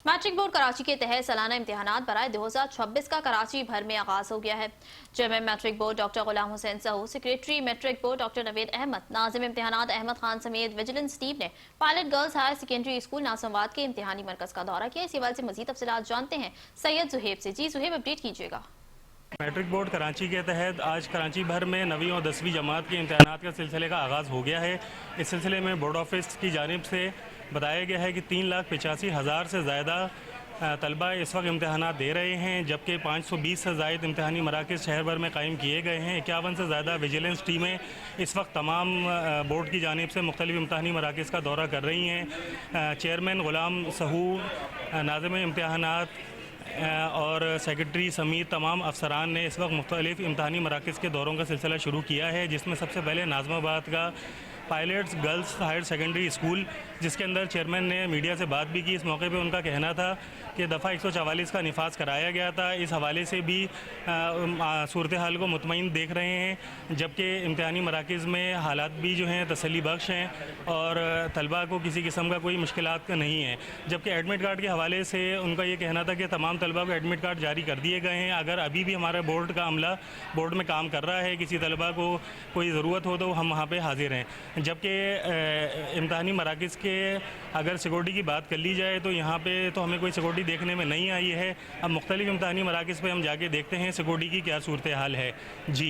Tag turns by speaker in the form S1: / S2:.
S1: Matric board Karachi के तहत सालाना इम्तिहानात बराए 2026 का कराची भर में आगाज हो गया है। Chairman matric board doctor Ghulam Hussain Sahu, secretary matric board doctor Naveed Ahmed, नाजिम इम्तिहानात अहमद खान समेत विजिलेंस टीम ने pilot girls higher secondary school नासमवाद के इम्तिहानी मरकज का दौरा किया। इस हवाले से मजीद तफसीलात जानते हैं सैयद जुहेब से। जी जुहेब, अपडेट कीजिएगा।
S2: मैट्रिक बोर्ड कराची के तहत आज कराची भर में 9वीं और 10वीं जमात के इम्तहानात के सिलसिले का आगाज़ हो गया है। इस सिलसिले में बोर्ड ऑफिस की जानिब से बताया गया है कि 3,85,000 से ज़्यादा तलबा इस वक्त इम्तहानात दे रहे हैं, जबकि 520 से ज़ायद इम्तहानी मराकज़ शहर भर में कायम किए गए हैं। 51 से ज़्यादा विजिलेंस टीमें इस वक्त तमाम बोर्ड की जानिब से मुख्तलिफ इम्तहानी मराकज़ का दौरा कर रही हैं। चेयरमैन गुलाम सहू, नाज़िम इम्तहानात और सेक्रेटरी समेत तमाम अफसरान ने इस वक्त मुख्तलिफ इम्तहानी मराकज़ के दौरों का सिलसिला शुरू किया है, जिसमें सबसे पहले नाज़माबाद का pilots girls higher secondary school, जिसके अंदर चेयरमैन ने मीडिया से बात भी की। इस मौके पे उनका कहना था कि दफ़ा 144 का निफाज कराया गया था। इस हवाले से भी सूरत हाल को मुतमईन देख रहे हैं, जबकि इम्तहानी मराकज़ में हालात भी जो हैं तसल्ली बख्श हैं और तलबा को किसी किस्म का कोई मुश्किलात का नहीं है। जबकि एडमिट कार्ड के हवाले से उनका ये कहना था कि तमाम तलबा को एडमिट कार्ड जारी कर दिए गए हैं। अगर अभी भी हमारा बोर्ड का अमला बोर्ड में काम कर रहा है, किसी तलबा को कोई ज़रूरत हो तो हम वहाँ पर हाजिर हैं। जबकि इम्तहानी मराकज़ के अगर सिक्योरिटी की बात कर ली जाए तो यहाँ पे तो हमें कोई सिक्योरिटी देखने में नहीं आई है। अब मुख्तलिफ इम्तहानी मराकज़ पे हम जाके देखते हैं सिक्योरिटी की क्या सूरत हाल है। जी।